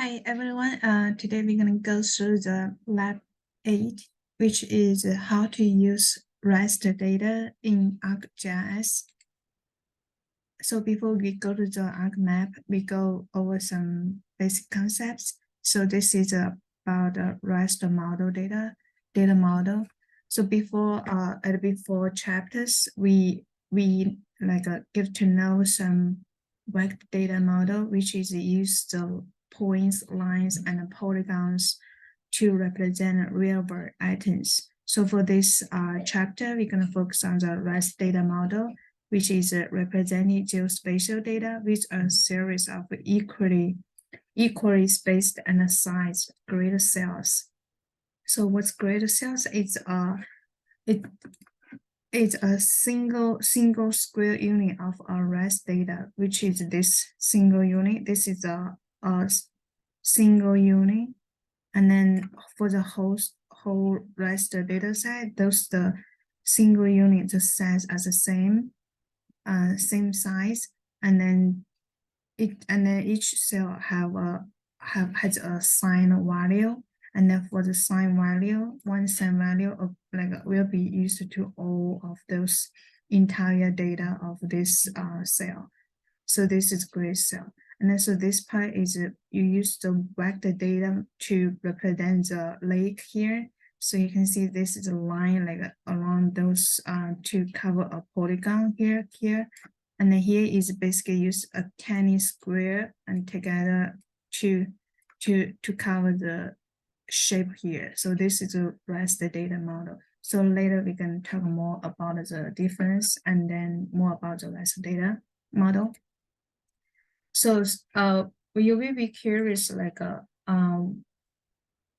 Hi everyone. Today we're gonna go through the lab 8, which is how to use raster data in ArcGIS. So before we go to the ArcMap, we go over some basic concepts. So this is about the raster model data model. So before chapters, we get to know some vector data model, which is used to points, lines, and polygons to represent real-world items. So for this chapter, we're going to focus on the raster data model, which is representing geospatial data with a series of equally spaced and sized grid cells. So what's grid cells? It's a single square unit of our raster data, which is this single unit. This is a single unit, and then for the whole raster data set, those the single unit, the size are the same size, and then each cell has a sign value. And then for the sign value, one sign value of will be used to all of those entire data of this cell. So this is grid cell. And then so this part is you use the vector data to represent the lake here. So you can see this is a line around those to cover a polygon here. And then here is basically use a tiny square and together to cover the shape here. So this is a raster data model. So later we can talk more about the difference and then more about the raster data model. So you will be curious when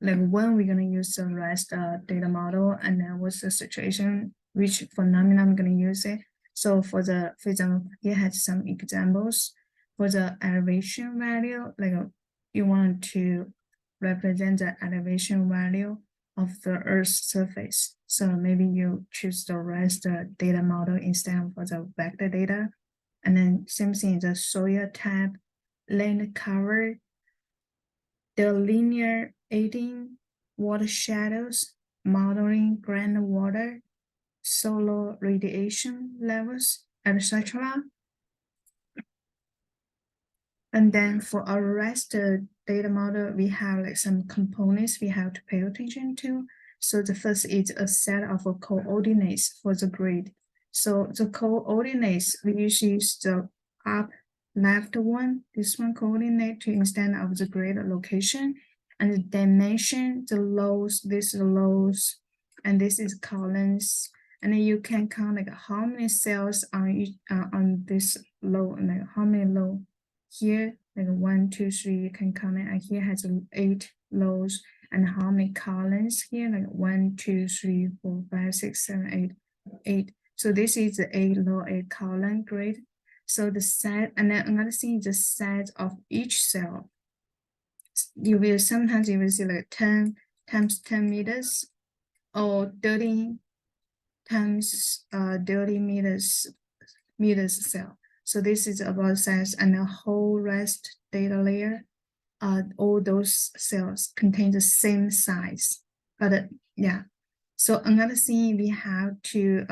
we're gonna use the raster data model, and then what's the situation, which phenomenon I'm gonna use it. So for example, here has some examples. For the elevation value, you want to represent the elevation value of the Earth's surface. So maybe you choose the raster data model instead of the vector data. And then same thing, the soil type, land cover, the linear aiding, water shadows, modeling groundwater, solar radiation levels, etc. And then for our raster data model, we have some components we have to pay attention to. So the first is a set of coordinates for the grid. So the coordinates, we usually use the up left one, this one coordinate to instead of the grid location, and the dimension, the lows, this is the lows, and this is columns. And then you can count how many cells on this low, and how many low here, 1, 2, 3, you can count it. And here has 8 rows, and how many columns here, 1, 2, 3, 4, 5, 6, 7, 8. So this is the 8 row, 8 column grid. So the size, and then another thing is the size of each cell. Sometimes you will see 10 times 10 meters or 30 times 30 meters cell. So this is about size, and the whole raster data layer, all those cells contain the same size. But yeah, so another thing, we have to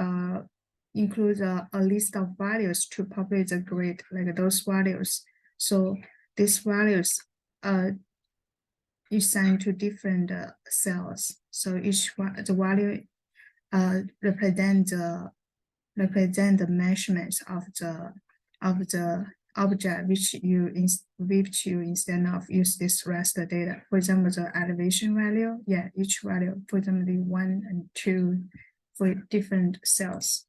include a list of values to populate the grid, those values. So these values you assign to different cells. So each the value represent the measurements of the object which you instead of use this raster data. For example, the elevation value, each value, for example, the 1 and 2 for different cells.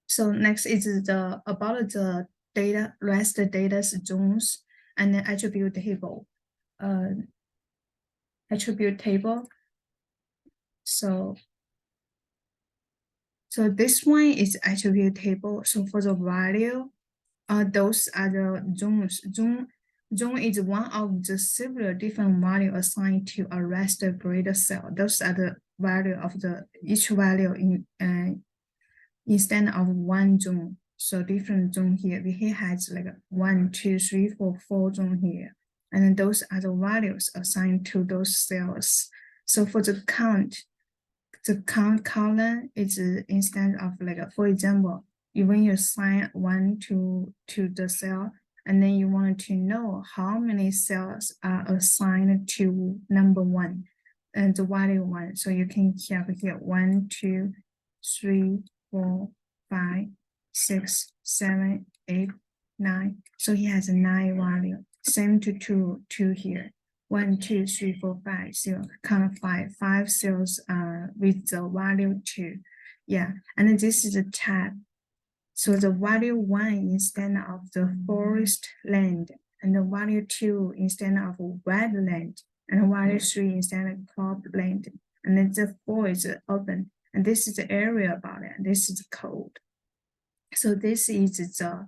So next is about the data, raster data zones and the attribute table. So this one is attribute table. So for the value, those are the zones. Zone is one of the several different value assigned to a raster grid cell. Those are the value of each value in instead of one zone. So different zone here. Here has 1, 2, 3, 4 zone here. and then those are the values assigned to those cells. So for the count column is instead of like, for example, when you assign 1 to the cell, and then you want to know how many cells are assigned to number 1 and the value 1. So you can have here 1, 2, 3, 4, 5, 6, 7, 8, 9. So he has a 9 value. Same to 2 here. 1, 2, 3, 4, 5, 0, count of 5 cells with the value 2. Yeah, and then this is a tab. So the value 1 instead of the forest land, and the value 2 instead of wetland, and the value 3 instead of crop land. And then the 4 is open, and this is the area about it, and this is the code. So this is the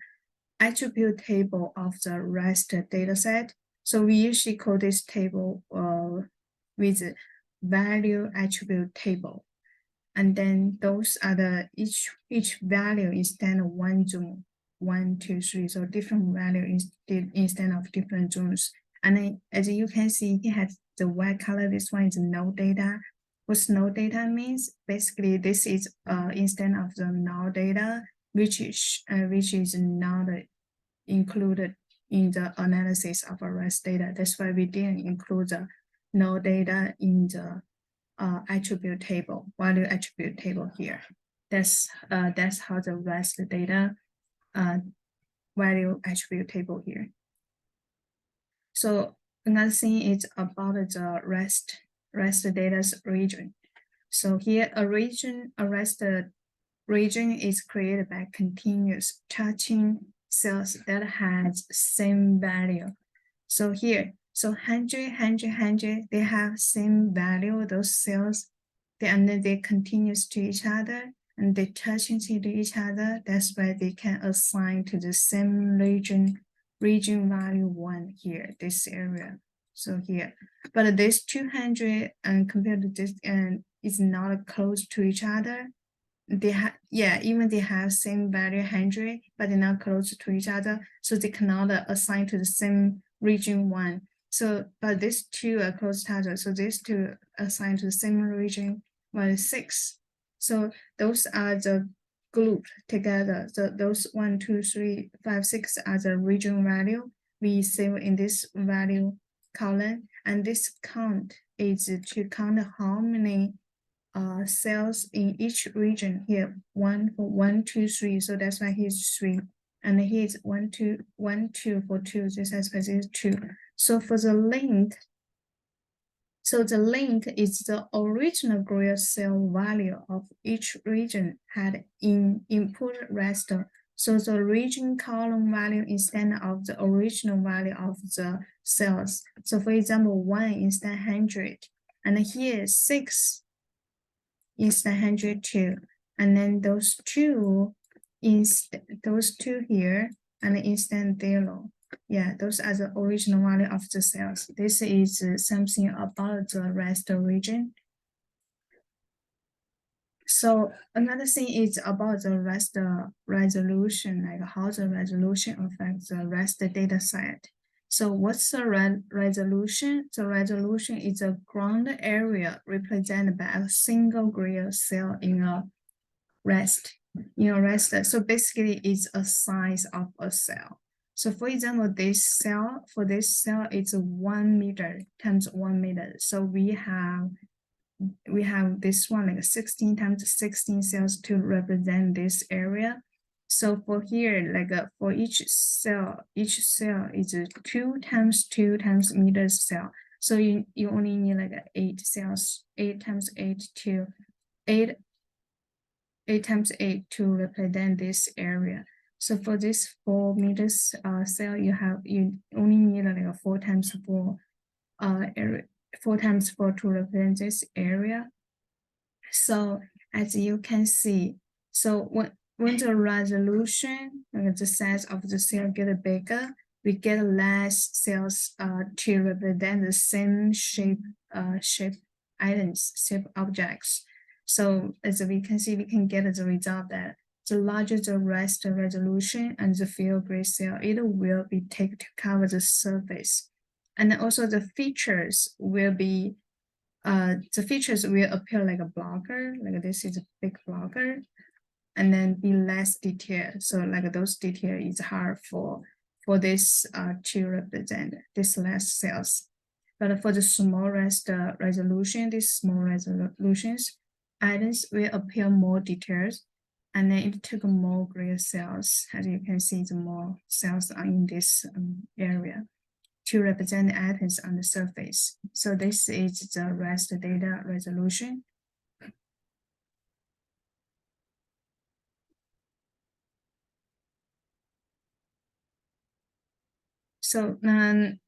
attribute table of the raster dataset. So we usually call this table with value attribute table. And then those are the each value instead of one zone, 1, 2, 3. So different value instead of different zones. And then as you can see, it has the white color. This one is no data. What no data means? Basically, this is instead of the null data, which is not included in the analysis of a REST data. That's why we didn't include the null data in the attribute table, value attribute table here. That's how the REST data value attribute table here. So another thing is about the REST data's region. So here a REST region is created by continuous touching cells that has same value. So here, so 100, 100, 100, they have same value, those cells, and then they continuous to each other, and they touch into each other. That's why they can assign to the same region value 1 here, this area. So here, but this 200 and compared to this, and is not close to each other. They have, yeah, even they have same value 100, but they're not close to each other, so they cannot assign to the same region 1. So, but these 2 are close to each other, so these 2 assign to the same region 6. So those are the group together. So those 1, 2, 3, 5, 6 are the region value we save in this value column, and this count is to count how many cells in each region here. 1 for 1, 2, 3. So that's why here's 3. And here's 1, 2, 1, 2 for 2. This is 2. So for the length, so the length is the original grid cell value of each region had in input raster. So the region column value instead of the original value of the cells. So for example, 1 instead 100, and here 6 instead 102, and then those 2 here, and instead 0. Yeah, those are the original value of the cells. This is something about the raster region. So another thing is about the raster resolution, like how the resolution affects the raster data set. So what's the resolution? The resolution is a ground area represented by a single grid cell in a raster. So basically it's a size of a cell. So for example, this cell, it's 1 meter times 1 meter. So we have this one like 16 times 16 cells to represent this area. So for here, like for each cell is 2 times 2 times meters cell. So you only need like 8 cells, 8 times 8 to 8 times 8 to represent this area. So for this 4 meters cell, you only need like 4 times 4 area, 4 times 4 to represent this area. So as you can see, so when the resolution, the size of the cell get bigger, we get less cells to represent the same shape items, shape objects. So as we can see, we can get the result that the larger the raster resolution and the field grid cell, it will be taken to cover the surface. And then also the features will be, the features will appear like a blocker, like this is a big blocker, and then be less detailed. So like those detail is hard for this to represent this less cells. But for the small raster resolution, these small resolutions, items will appear more details, and then it took more gray cells. As you can see, the more cells are in this area to represent the items on the surface. So this is the raster data resolution. So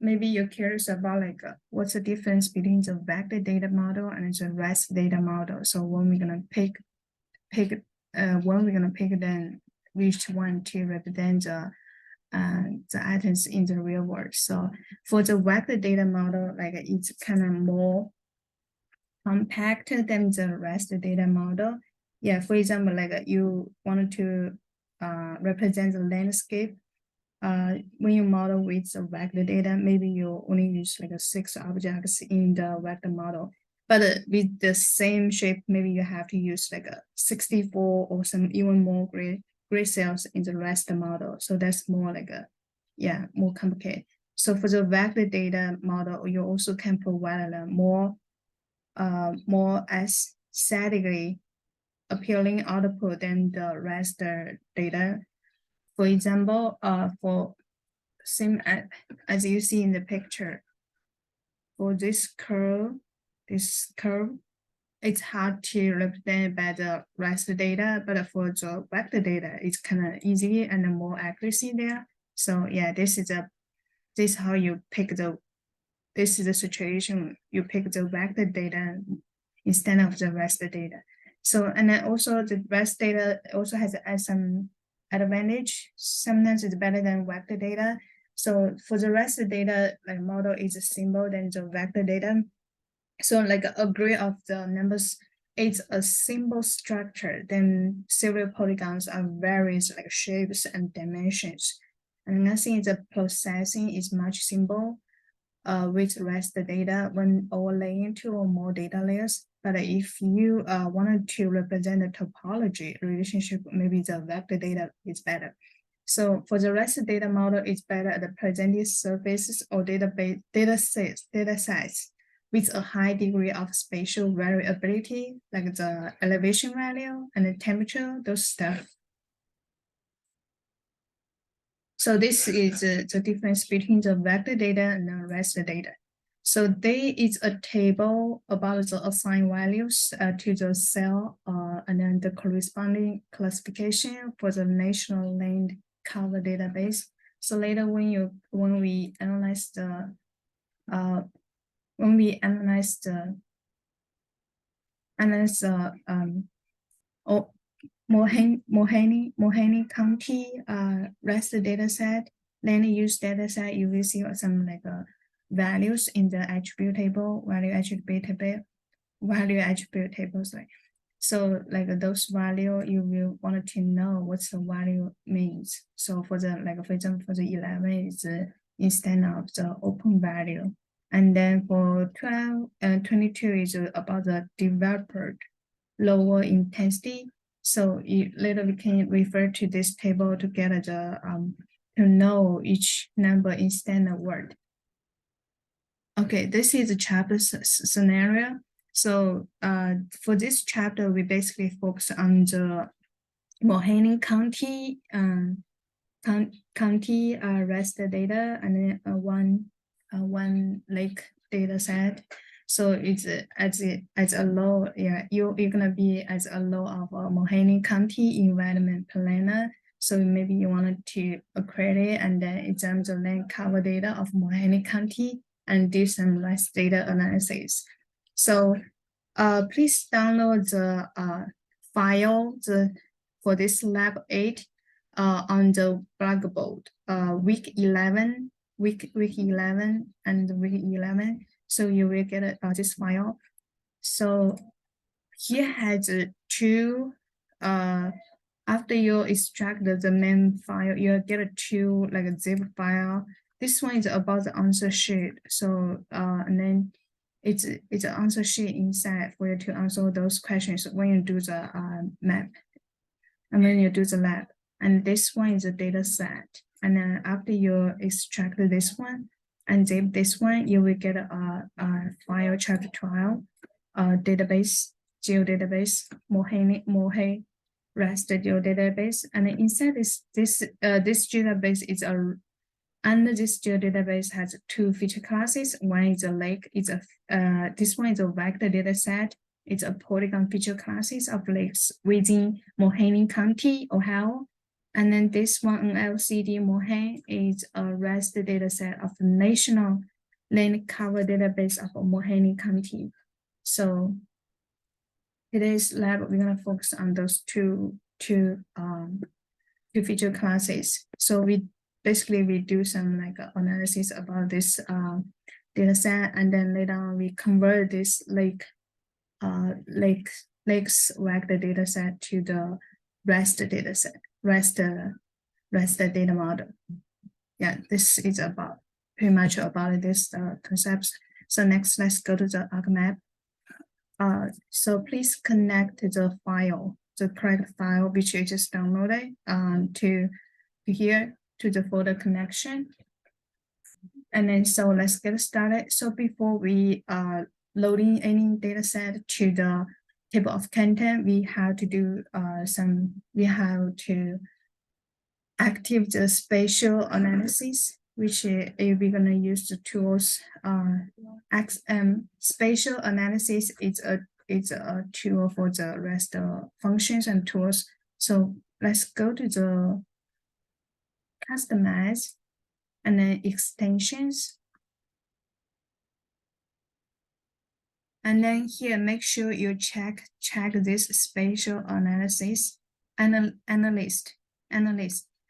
maybe you're curious about like what's the difference between the vector data model and the REST data model. So when we're gonna pick then which one to represent the items in the real world. So for the vector data model, like it's kind of more compact than the REST data model. Yeah, for example, like you wanted to represent the landscape. When you model with the vector data, maybe you only use like 6 objects in the vector model. But with the same shape, maybe you have to use like a 64 or some even more gray cells in the rest model. So that's more like more complicated. So for the vector data model, you also can provide a more aesthetically appealing output than the raster data. For example, for same as you see in the picture, for this curve, it's hard to represent by the raster data, but for the vector data, it's kind of easy and more accuracy there. So yeah, this is how you pick this is the situation you pick the vector data instead of the raster data. So and then also the raster data also has some advantage. Sometimes it's better than vector data. So for the raster data, like model is a symbol than the vector data. So like a grid of the numbers, it's a simple structure. Then several polygons are various like shapes and dimensions. And nothing the processing is much simple with raster data when overlaying 2 or more data layers. But if you wanted to represent the topology relationship, maybe the vector data is better. So for the raster data model, it's better at the presented surfaces or data sets with a high degree of spatial variability, like the elevation value and the temperature, those stuff. So this is the difference between the vector data and the raster data. So there is a table about the assigned values to the cell and then the corresponding classification for the national land cover database. So later when we analyze the Mohani County raster data set, land use data set, you will see some like values in the attribute table, value attribute table, sorry. So like those value, you will want to know what the value means. So for the like for example for the 11 is instead of the open value, and then for 12 and 22 is about the developer lower intensity. So you later can refer to this table to get the to know each number in standard word. Okay, this is a chapter scenario. So for this chapter, we basically focus on the Mohani County raster data and then one lake data set. So it's as a law, you're gonna be as a law of Mohani County environment planner. So maybe you wanted to accredit and then examine the land cover data of Mohani County and do some less data analysis. So please download the file for this lab 8 on the Blackboard week 11 and week 11. So you will get this file. So here has 2 after you extract the main file, you get 2 like a zip file this one is about the answer sheet. So and then it's an answer sheet inside for you to answer those questions when you do the map and when you do the lab. And this one is a data set. And then after you extract this one and zip this one, you will get a file chapter 12, database, geodatabase, Mohe Raster geodatabase. And inside this geodatabase is under this geodatabase has two feature classes. One is a lake, this one is a vector data set. It's a polygon feature classes of lakes within Mohawk County, Ohio. And then this one, LCD Mohawk, is a raster data set of the national land cover database of Mohawk County. So today's lab, we're gonna focus on those two feature classes. So we do some like analysis about this data set, and then later on we convert this lakes vector data set to the raster data set, raster data model. Yeah, this is about pretty much about this concepts. So next, let's go to the ArcMap. So please connect the file, the correct file which you just downloaded to here to the folder connection. And then so let's get started. So before we loading any data set to the table of content, we have to do we have to active the spatial analysis, which we're gonna use the tools. Spatial analysis is a tool for the rest functions and tools. So let's go to the customize and then extensions. And then here, make sure you check this spatial analysis analyst, and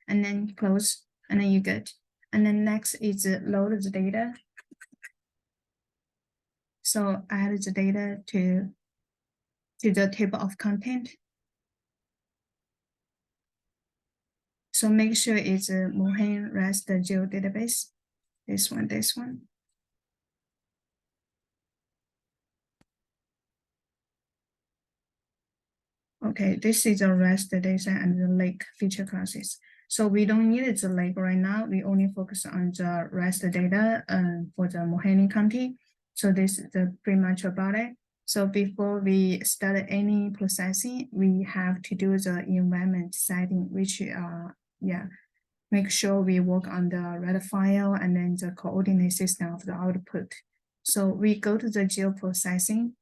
then close, and then you get. And then next is load the data. So add the data to the table of content. So make sure it's a Mohe Raster geodatabase. This one. Okay, this is a raster data and the lake feature classes. So we don't need the lake right now. We only focus on the raster data for the Mohawk County. So this is pretty much about it. So before we start any processing, we have to do the environment setting, which make sure we work on the red file and then the coordinate system of the output. So we go to the geoprocessing.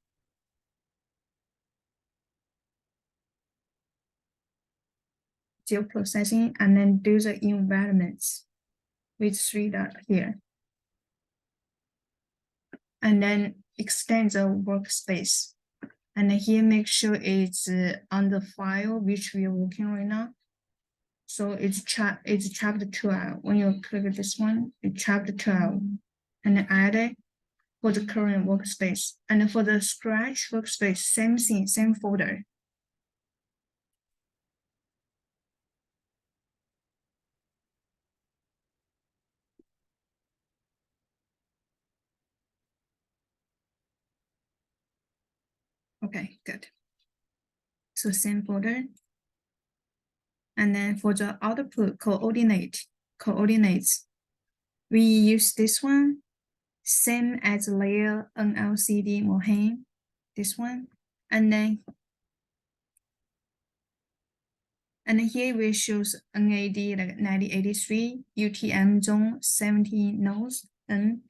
Geoprocessing, and then do the environments with 3 dots here. And then extend the workspace. And here, make sure it's on the file which we are working right now. So it's chapter 12. When you click this one, it's chapter 12. And then add it for the current workspace. And for the Scratch workspace, same thing, same folder. Okay, good. So same folder. And then for the output coordinates, we use this one, same as layer NLCD Mohawk, this one. And then here we choose NAD like 9083, UTM zone 70 nodes, and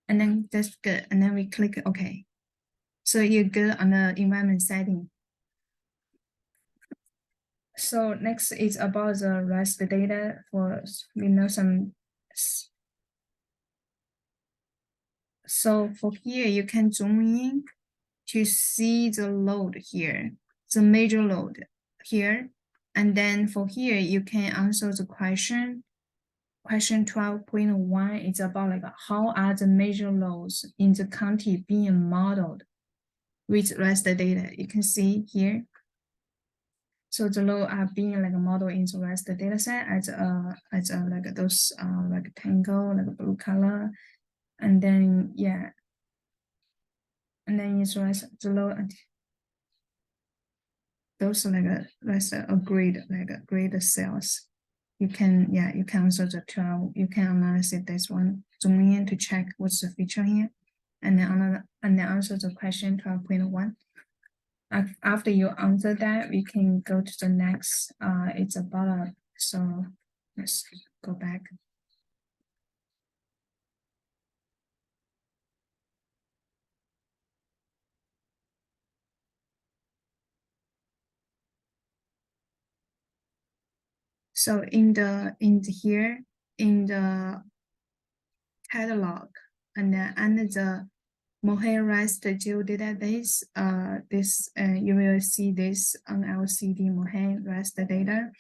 then that's good. And then we click OK. So you're good on the environment setting. So next is about the raster data for we know some. So for here, you can zoom in to see the load here, the major load here. And then for here, you can answer the question. Question 12.1 is about like how are the major loads in the county being modeled with raster data. You can see here. So the row are being like a model in the rest data set as like those rectangle, like a blue color. And then yeah. And then it's rest the row those like rest a grid, like a grid cells. You can answer the 12. You can analyze this one, zoom in to check what's the feature here, and then answer the question 12.1. After you answer that, we can go to the next. It's about so let's go back. So in the catalog, and then under the Mohe Raster geodatabase, you will see this on LCD Mohe Raster data,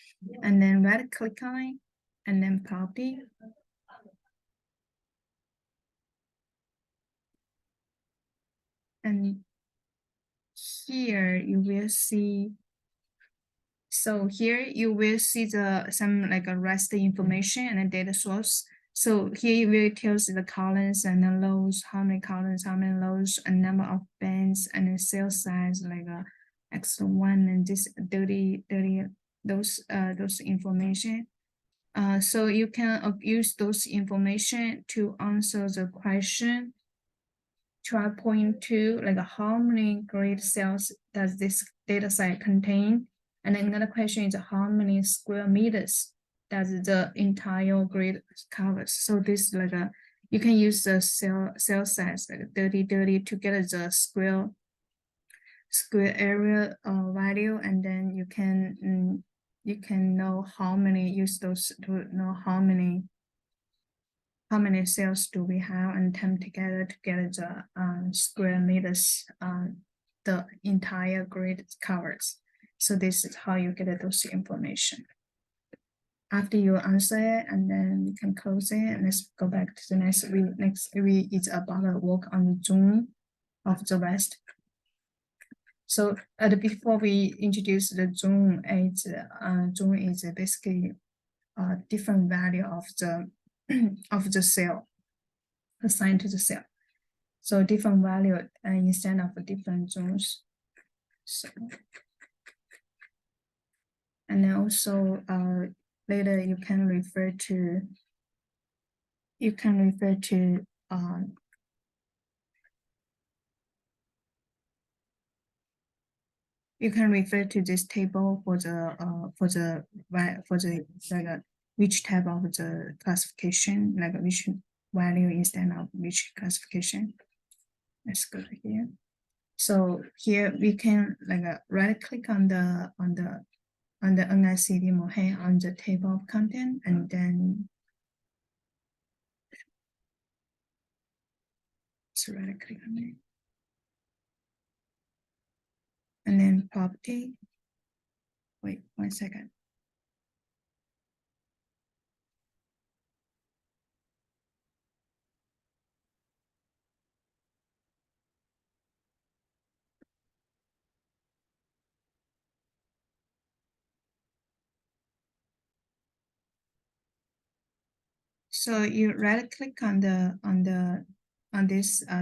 and then right click on it, and then property. And here you will see. So here you will see some like a raster information and a data source. So here it will tells the columns and the rows, how many columns, how many rows, a number of bands, and the cell size like a X1 and this 30 those information. So you can use those information to answer the question 12.2, like how many grid cells does this data set contain? And then another question is how many square meters does the entire grid covers? So this like you can use the cell size like 30 to get the square area value, and then you can know how many, use those to know how many cells do we have and time together to get the square meters the entire grid covers. So this is how you get those information. After you answer it, and then you can close it, and let's go back to the next week. Next week is about a work on the zoom of the rest. So before we introduce the zoom, zoom is basically a different value of the of the cell assigned to the cell. So different value instead of different zones. So, and then also later you can refer to this table for the like which type of the classification, like which value instead of which classification. Let's go to here. So here we can like right click on the NICD Mohe on the table of content, and then so right click on it, and then property. Wait 1 second. So you right click on this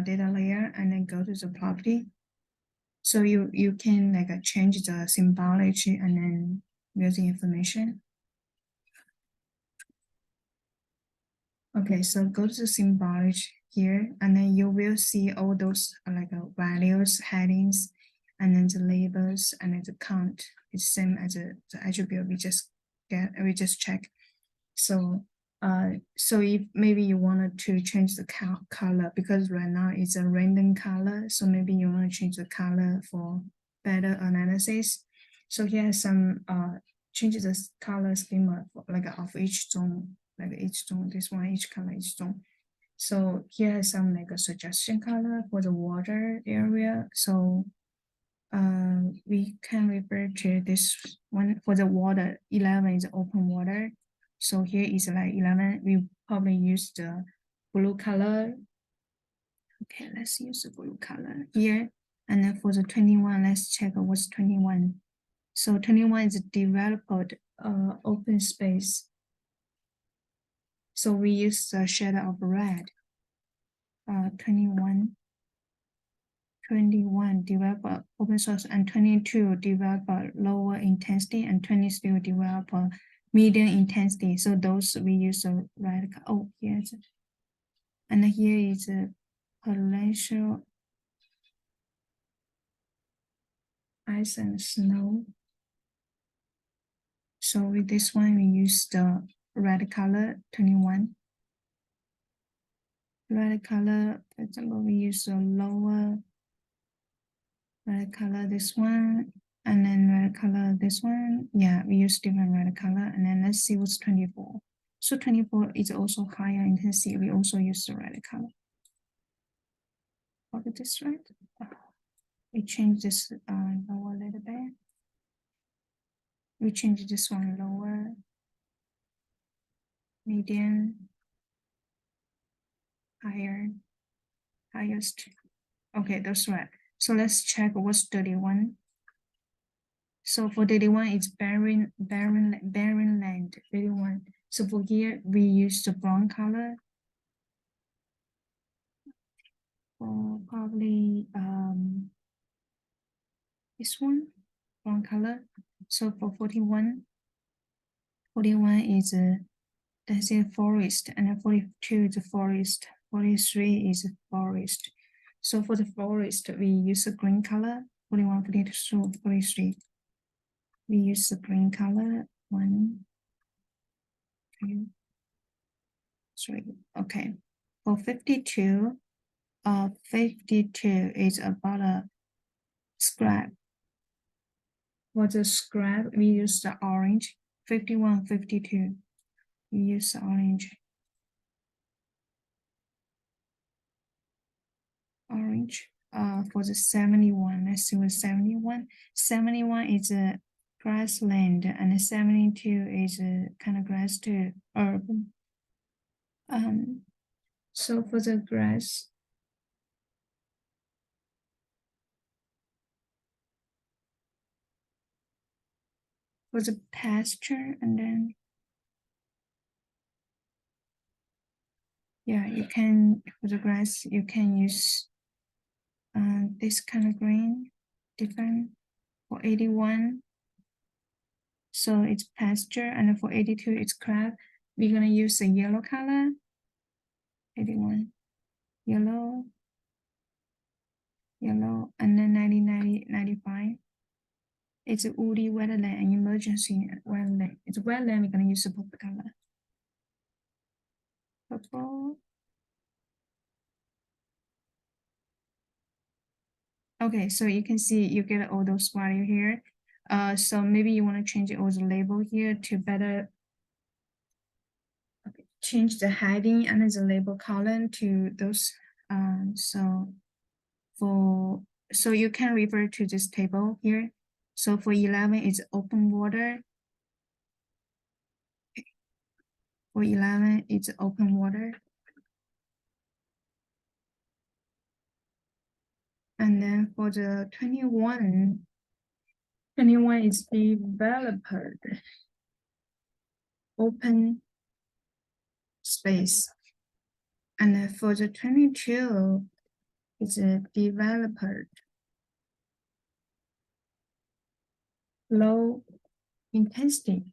data layer, and then go to the property. So you can like change the symbology and then using information. Okay, so go to the symbology here, and then you will see all those like values, headings, and then the labels, and then the count is same as the attribute we just check. So so if maybe you wanted to change the color, because right now it's a random color, so maybe you want to change the color for better analysis. So here are some change the color schema for, like of each zone, like each zone, this one, each color, each zone. So here are some like a suggestion color for the water area. So we can refer to this one for the water. 11 is open water. So here is like 11. We probably use the blue color. Okay, let's use the blue color here. And then for the 21, let's check what's 21. So 21 is developed open space. So we use the shade of red. 21 develop open source, and 22 develop lower intensity, and 23 develop medium intensity. So those we use a red. Oh, here's it. And here is a potential ice and snow. So with this one, we use the red color 21. Red color, for example, we use the lower red color, this one, and then red color, this one. Yeah, we use different red color. And then let's see what's 24. So 24 is also higher intensity. We also use the red color. What is this red? We change this lower a little bit. We change this one lower, medium, higher, highest. Okay, that's right. So let's check what's 31. So for 31, it's barren land, 31. So for here, we use the brown color. For probably this one, brown color. So for 41 is that's a forest, and then 42 is a forest, 43 is a forest. So for the forest, we use a green color, 41, 42, 43. We use the green color, 1, 2, 3. Okay. For 52, 52 is about a scrap. For the scrap, we use the orange. 51, 52, we use the orange. Orange. For the 71, let's see what 71. 71 is a grassland, and 72 is a kind of grass to urban. So for the grass, for the pasture, and then yeah, you can, for the grass, you can use this kind of green, different. For 81, so it's pasture, and for 82, it's crab. We're gonna use the yellow color. 81, yellow, yellow, and then 90, 90, 95. It's a woody wetland and emergency wetland. It's wetland, we're gonna use the purple color. Purple. Okay, so you can see you get all those value here. So maybe you want to change all the label here to better change the heading and the label column to those. So you can refer to this table here. So for 11, it's open water. For 11, it's open water. And then for the 21, 21 is developer. Open space. And then for the 22, it's a developer. Low intensity.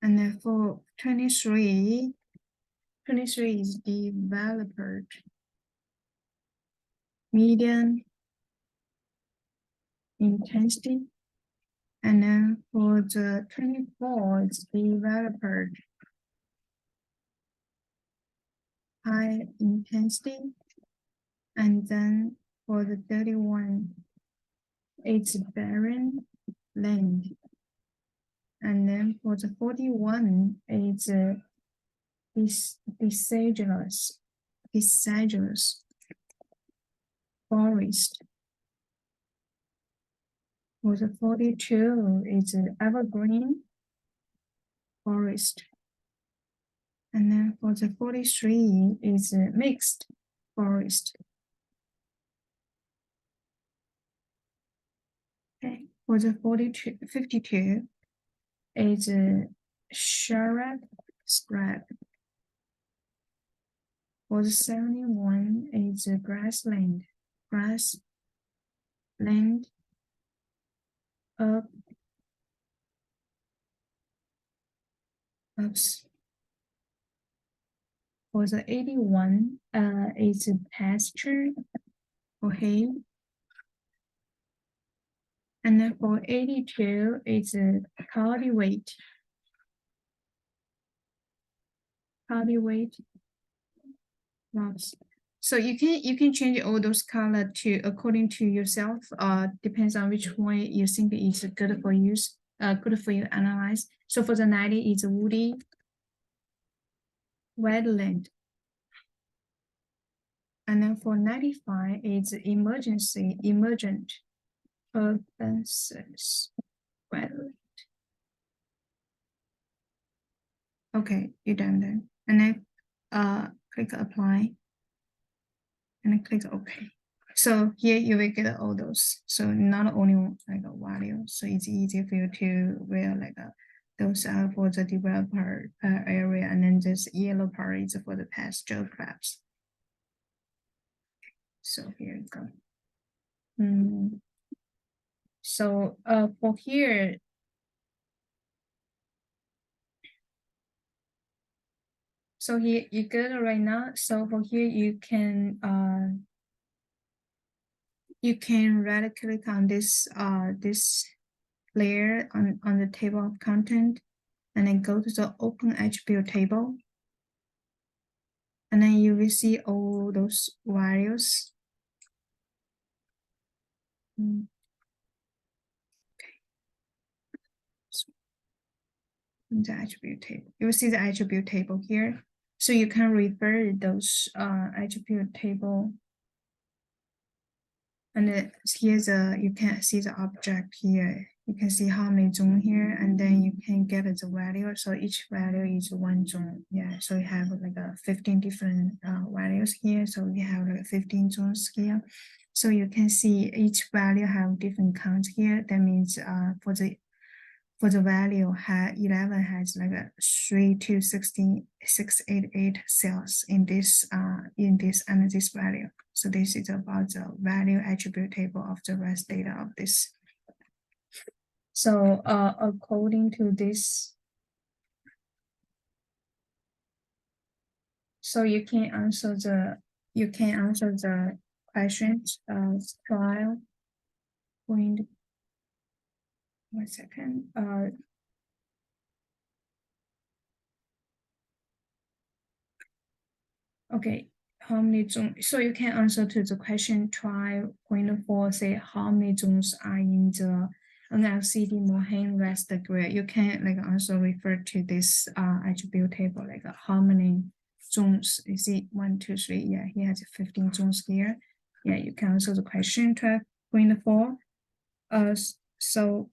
And then for 23, 23 is developer. Medium intensity. And then for the 24, it's developer. High intensity. And then for the 31, it's barren land. And then for the 41, it's deciduous forest. For the 42, it's evergreen forest. And then for the 43, it's mixed forest. For the 52 is shrub scrap. For the 71 is grassland up ups. For the 81 is pasture or hay. And then for 82 it's cultivate lots. So you can change all those color to according to yourself. Depends on which one you think is good for use. Good for you to analyze. So for the 90 it's woody, wetland. And then for 95 it's emergent urbances, wetland. Okay, you're done then. And then click apply. And then click OK. So here you will get all those. So not only like a value, so it's easy for you to wear like those are for the developer area, and then this yellow part is for the pasture crops. So here you go. So for here, so here you get it right now. So for here you can right click on this this layer on the table of content, and then go to the open attribute table, and then you will see all those values. Okay. The attribute table, you will see the attribute table here, so you can refer those attribute table. And then here's you can see the object here. You can see how many zone here, and then you can get the value. So each value is one zone. Yeah, so you have like 15 different values here. So we have like 15 zones here. So you can see each value have different counts here. That means for the value 11 has like a 3 to 16 688 cells in this and this value. So this is about the value attribute table of the rest data of this. So according to this, so you can answer the questions trial point. 1 second. Okay, how many zones? So you can answer to the question try.4, say how many zones are in the NLCD Mohan Raster grid. You can like also refer to this attribute table, like how many zones is it? 1, 2, 3. Yeah, he has 15 zones here. Yeah, you can answer the question 12.4. So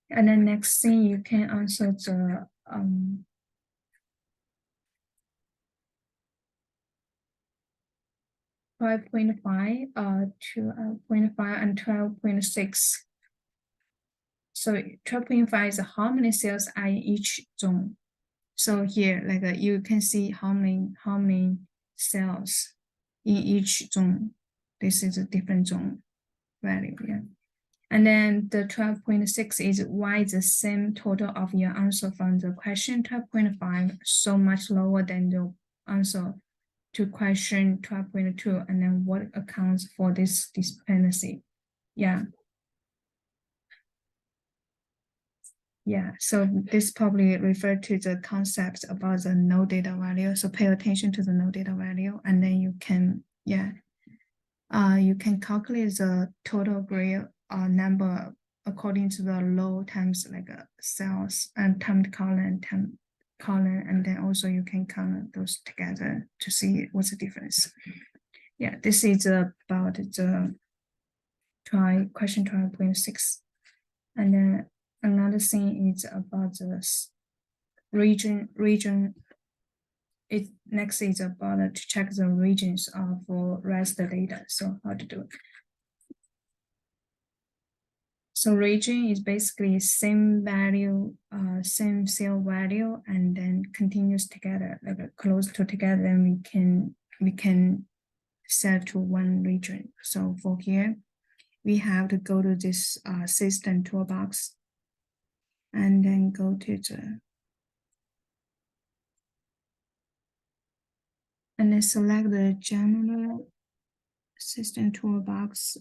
and then next thing you can answer the 5.5, 2.5, and 12.6. So 12.5 is how many cells are in each zone. So here, like you can see how many cells in each zone. This is a different zone value. Yeah. And then the 12.6 is why the same total of your answer from the question 12.5 so much lower than the answer to question 12.2, and then what accounts for this discrepancy. Yeah. Yeah, so this probably referred to the concepts about the no data value. So pay attention to the no data value, and then you can, yeah, you can calculate the total grid number according to the row times like cells and timed column, and then also you can count those together to see what's the difference. Yeah, this is about the question 12.6, and then another thing is about the region. It next is about to check the regions for raster data. So how to do it? So region is basically same value, same cell value, and then continues together, like close to together, then we can set to one region. So for here, we have to go to this system toolbox and then go to the and then select the general system toolbox.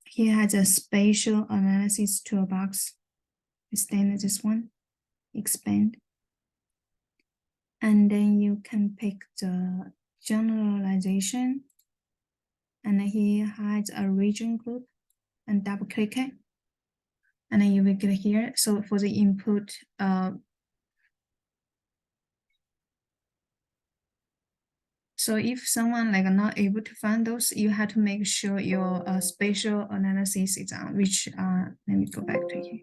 Here has a spatial analysis toolbox. Extend this one, expand. And then you can pick the generalization. And then here has a region group and double click it. And then you will get here. So for the input, so if someone like not able to find those, you have to make sure your spatial analysis is on, which let me go back to here.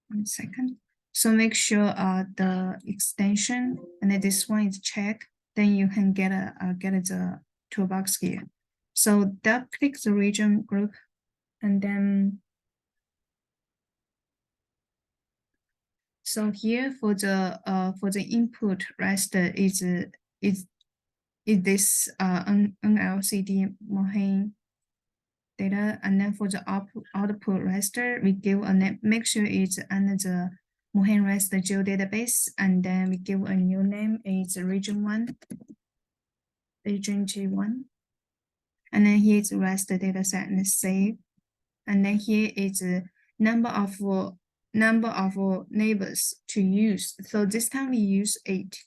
1 second. So make sure the extension and then this one is checked, then you can get the toolbox here. So double click the region group and then so here for the input raster is this NLCD Mohin data, and then for the output raster, we give a name, make sure it's under the Mohin raster geodatabase, and then we give a new name, it's region 1, region G1. And then here is raster data set and save. And then here is a number of neighbors to use. So this time we use 8.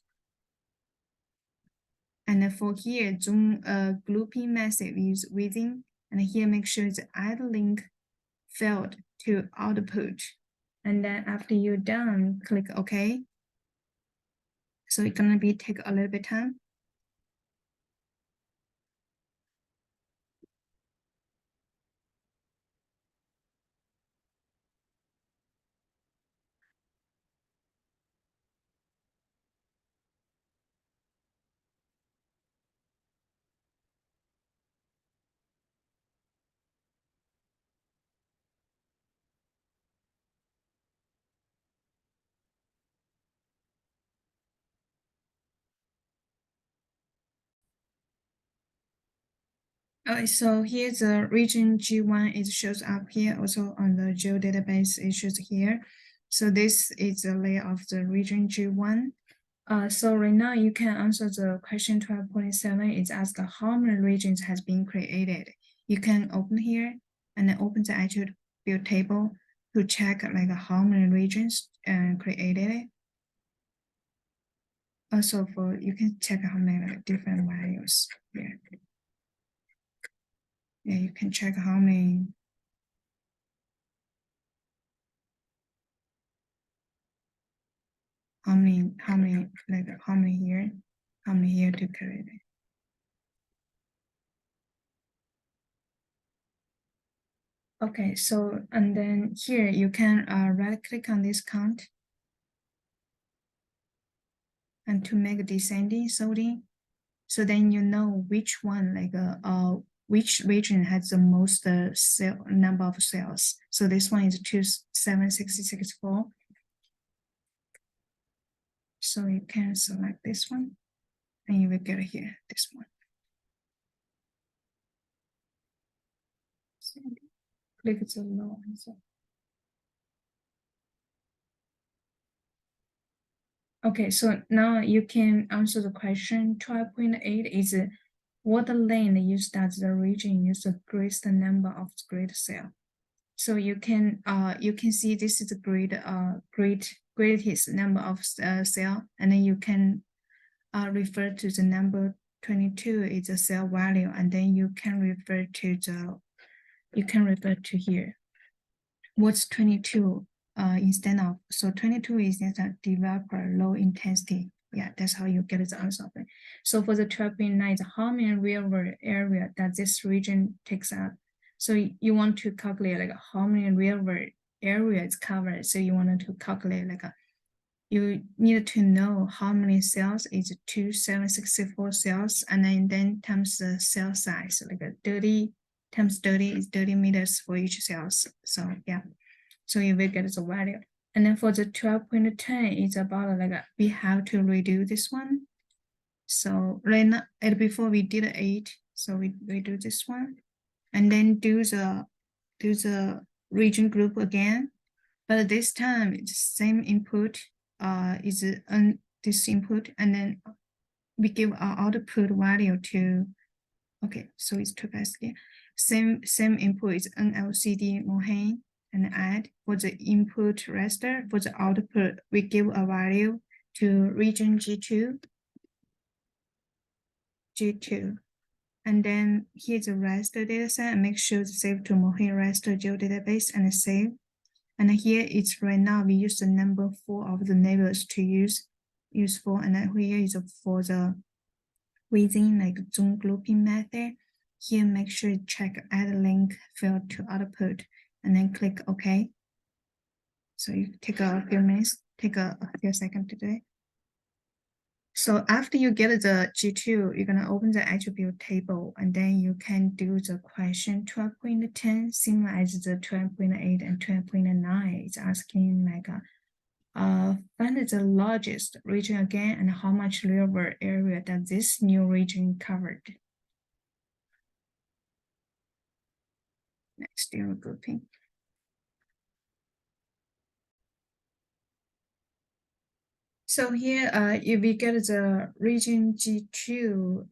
And then for here, zoom grouping method we use within. And here make sure the add link field to output. And then after you're done, click OK. So it's gonna be take a little bit time. So here's the region G1, it shows up here. Also on the geo database, it shows here. So this is the layer of the region G1. So right now you can answer the question 12.7. It's asked how many regions has been created. You can open here and then open the attribute table to check like how many regions created. Also for you can check how many like, different values here. Yeah, you can check how many like how many here to create it. Okay, so and then here you can right click on this count and to make a descending sorting. So then you know which one like which region has the most cell number of cells. So this one is 27664. So you can select this one and you will get here this one. So click the low answer. Okay, so now you can answer the question 12.8 is what lane use does the region use the greatest number of grid cell? So you can see this is the greatest number of cell, and then you can refer to the number 22 is a cell value, and then you can refer to here. What's 22? Instead of, so 22 is just a developer low intensity. Yeah, that's how you get the answer of it. So for the 12.9, how many real world area that this region takes up? So you want to calculate like how many real world area is covered. So you want to calculate like you need to know how many cells is 2,764 cells, and then times the cell size, like a 30 times 30 is 30 meters for each cells. So yeah, so you will get the value. And then for the 12.10, it's about like we have to redo this one. So right now, before we did 8, so we do this one, and then do the region group again. But this time it's same input, is this input, and then we give our output value to, okay, so it's too fast here. Same input is NLCD Mohan, and add for the input raster. For the output, we give a value to region G2, and then here's the raster dataset, and make sure to save to Mohan raster geodatabase and save. And here it's right now we use the number 4 of the neighbors to use for, and then here is for the within like zone grouping method. Here make sure you check add link field to output, and then click OK. So you take a few minutes, take a few seconds to do it. So after you get the G2, you're gonna open the attribute table, and then you can do the question 12.10, similar as the 12.8 and 12.9. It's asking like find the largest region again, and how much real world area that this new region covered. Next, zero grouping. So here, if we get the region G2,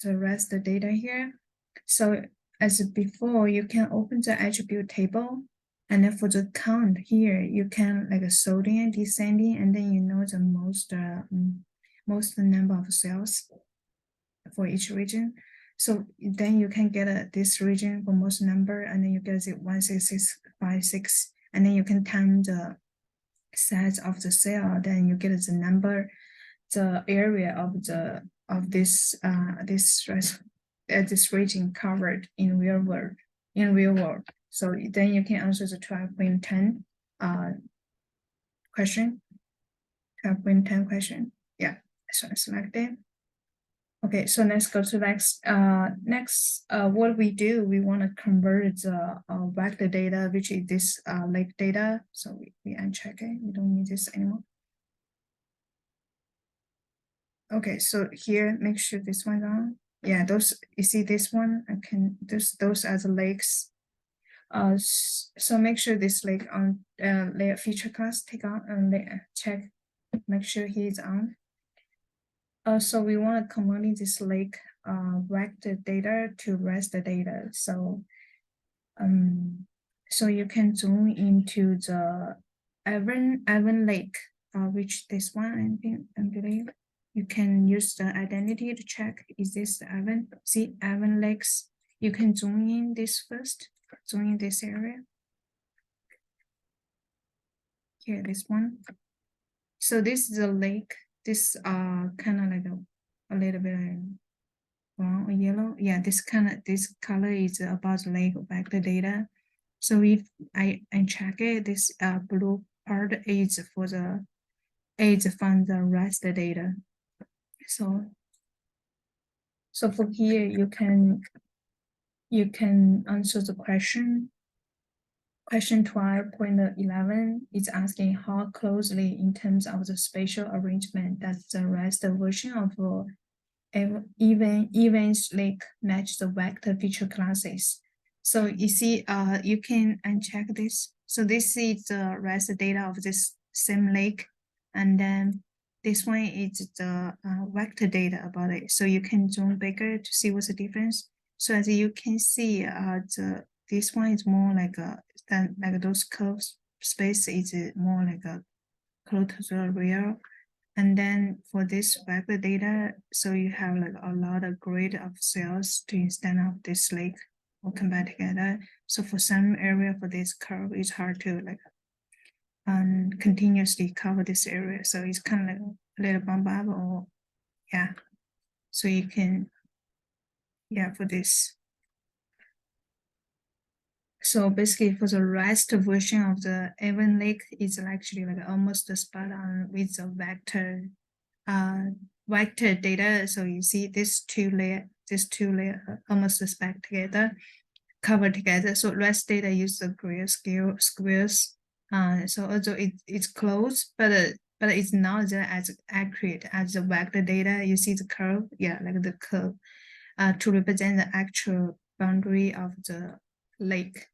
the rest of the data here. So as before, you can open the attribute table, and then for the count here, you can like ascending, descending, and then you know the most number of cells for each region. So then you can get this region for most number, and then you get it 16656, and then you can time the size of the cell, then you get the number, the area of this region covered in real world. So then you can answer the 12.10 question. 12.10 question. Yeah, so select it. Okay, so let's go to next. What we do, we want to convert the vector data, which is this lake data. So we uncheck it. We don't need this anymore. Okay, so here, make sure this one's on. Yeah, those, you see this one, I can, those are the lakes. So make sure this lake on layer feature class, take on and check, make sure he's on. So we want to convert this lake vector data to raster data. So so you can zoom into the Avon Lake, which this one I believe. You can use the identity to check, is this the Avon? See Avon Lakes. You can zoom in this first, zoom in this area. Here, this one. So this is a lake. This kind of like a little bit brown or yellow. Yeah, this color is about the lake vector data. So if I check it, this blue part is for the from the raster data. So from here you can answer the question. Question 12.11 is asking how closely in terms of the spatial arrangement does the raster version of events lake match the vector feature classes. So you see, you can uncheck this. So this is the raster data of this same lake, and then this one is the vector data about it. So you can zoom bigger to see what's the difference. So as you can see, this one is more like those curves space is more like a close to the real. And then for this vector data, so you have like a lot of grid of cells to instead of this lake all combined together. So for some area for this curve, it's hard to like continuously cover this area. So it's kind of like a little bump up, or yeah. So you can, yeah, for this. So basically for the rest version of the Avon Lake is actually like almost spot on with the vector data. So you see this two layer almost spec together. covered together. So rest data use the gray scale squares. So although it's close, but it's not as accurate as the vector data. You see the curve, yeah, like the curve, to represent the actual boundary of the lake.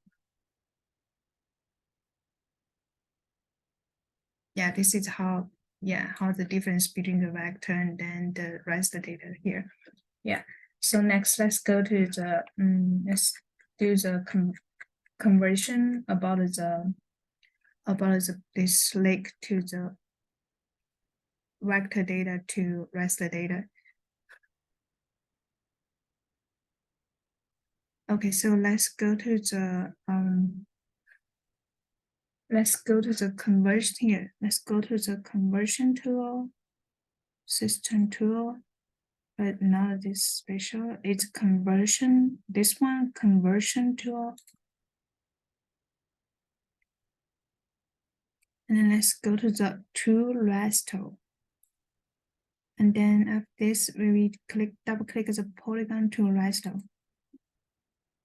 Yeah, this is how the difference between the vector and then the rest data here. Yeah. So next, let's go to the let's do the conversion about this lake to the vector data to raster data. Okay, so let's go to the conversion here. Let's go to the conversion tool, system tool, but not this special. It's conversion. This one, conversion tool. And then let's go to the to raster. And then after this, we double click the polygon to raster.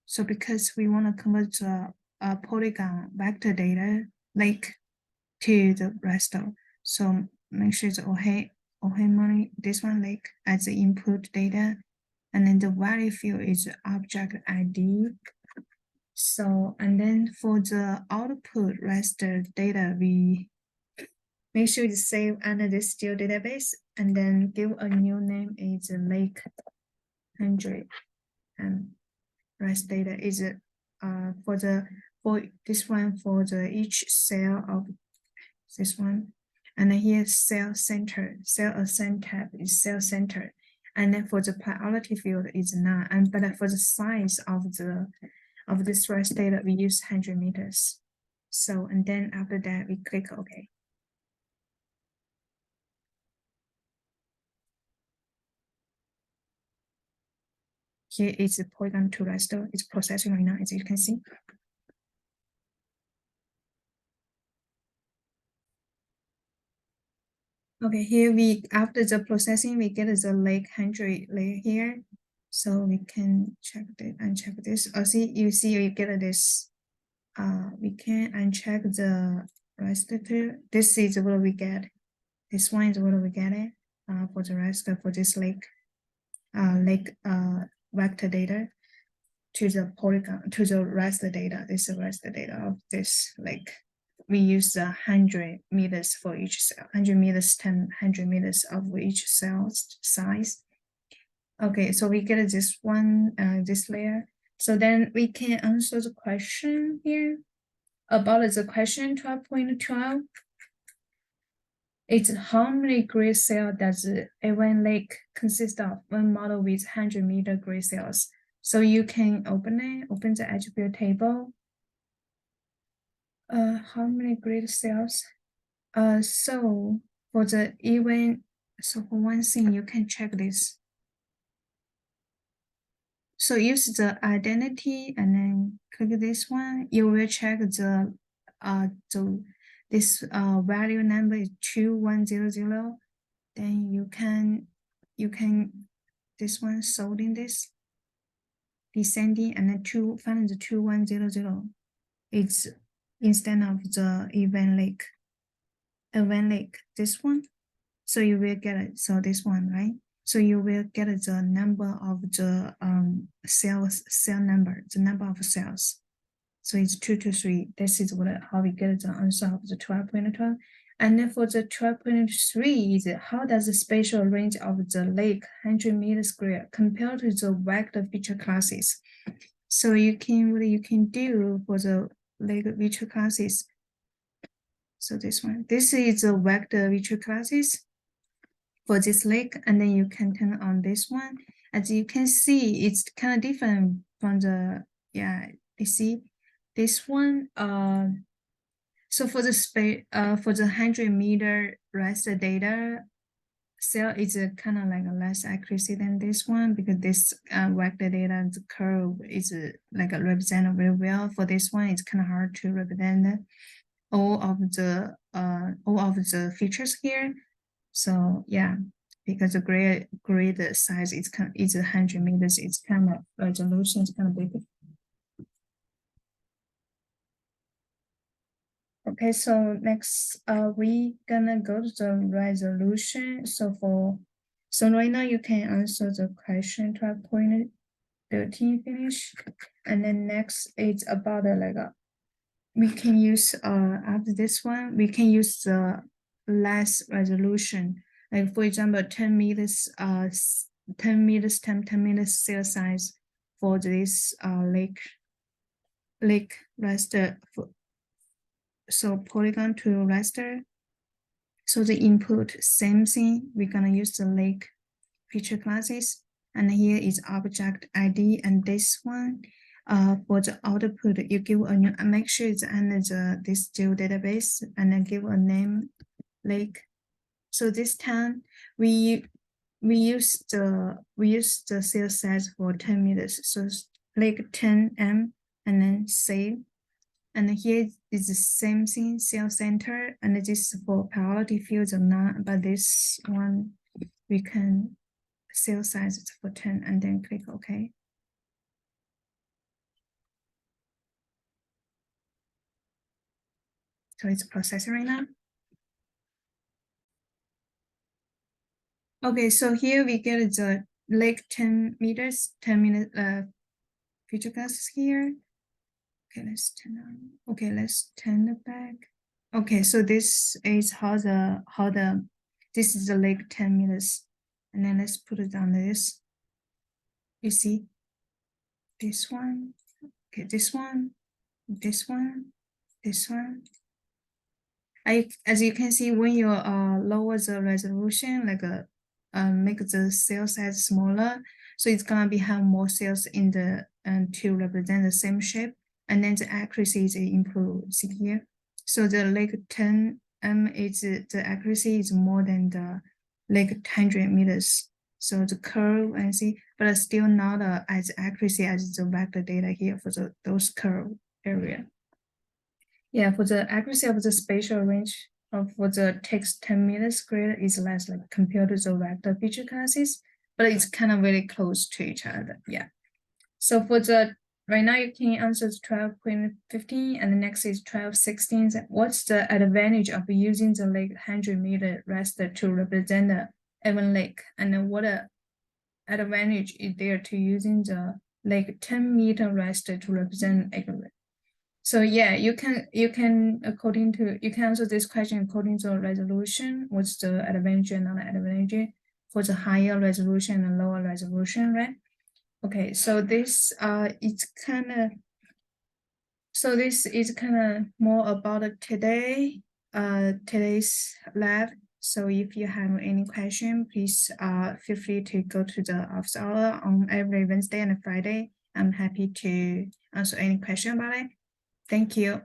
So because we want to convert the polygon vector data lake to the raster, so make sure the money this one lake as the input data, and then the value field is object ID. So and then for the output raster data, we make sure to save under the steel database and then give a new name is lake 100 and rest data is for this one for the each cell of this one, and then here cell center, cell assign tab is cell center, and then for the priority field is none, and but for the size of this rest data we use 100 meters. So and then after that we click OK. Here is the polygon to raster. It's processing right now, as you can see. Okay, here after the processing, we get the lake 100 layer here. So we can check that, uncheck this. You see you get this. We can uncheck the raster. This is what we get. This one is what we get it for the raster for this lake vector data to the polygon to the raster data. This is the raster data of this lake. We use 100 meters for each cell, 100 meters, 100 meters of each cell size. Okay, so we get this one, this layer. So then we can answer the question here about the question 12.12. It's how many grid cells does a one lake consist of? One model with 100-meter grid cells. So you can open the attribute table. How many grid cells? So for the even, so for one thing, you can check this. So use the identity and then click this one. You will check this value number is 2100. Then you can this one sorting this descending and then find the 2100. It's instead of the event lake, this one. So you will get it. So this one, right? So you will get the number of the cell number, the number of cells. So it's 223. This is how we get the answer of the 12.12. And then for the 12.3 is how does the spatial range of the lake 100 meters square compare to the vector feature classes? So what you can do for the lake feature classes. So this is the vector feature classes for this lake, and then you can turn on this one. As you can see, it's kind of different from the you see this one. So for the 100-meter raster data cell is kind of like a less accuracy than this one because this vector data the curve is like represented very well. For this one, it's kind of hard to represent all of the features here. So yeah, because the grid size is 100 meters, it's kind of resolution is kind of big. Okay, so next, we gonna go to the resolution. So right now you can answer the question 12.13 finish, and then next it's about we can use after this one we can use the less resolution, like for example 10 meters 10 meters times 10 meters cell size for this lake raster. So polygon to raster. So the input, same thing, we're gonna use the lake feature classes, and here is object ID, and this one for the output you give a new, make sure it's under this geodatabase, and then give a name lake. So this time we use the cell size for 10 meters, so lake 10M, and then save. And here is the same thing, cell center, and this is for priority fields or not, but this one we can cell size is for 10, and then click OK. So it's processing right now. Okay, so here we get the lake 10 meters, 10 minute feature classes here. Okay, let's turn on. Okay, let's turn it back. Okay, so this is how this is the lake 10 meters, and then let's put it on this. You see this one, okay, this one, this one, this one. As you can see, when you lower the resolution, make the cell size smaller, so it's gonna be have more cells in the to represent the same shape, and then the accuracy is improved. See here, so the like 10M is the accuracy is more than the like 100 meters. So the curve and see, but still not as accuracy as the vector data here for those curve area. Yeah, for the accuracy of the spatial range for the text 10 meters squared is less like compared to the vector feature classes, but it's kind of very close to each other. Yeah. So for the right now you can answer 12.15, and the next is 12.16. What's the advantage of using the lake 100-meter raster to represent the even lake, and then what advantage is there to using the lake 10-meter raster to represent even lake? So yeah, you can answer this question according to resolution. What's the advantage and non-advantage for the higher resolution and lower resolution, right? Okay, so this is kind of more about today's lab. So if you have any question, please feel free to go to the office hour on every Wednesday and Friday. I'm happy to answer any question about it. Thank you.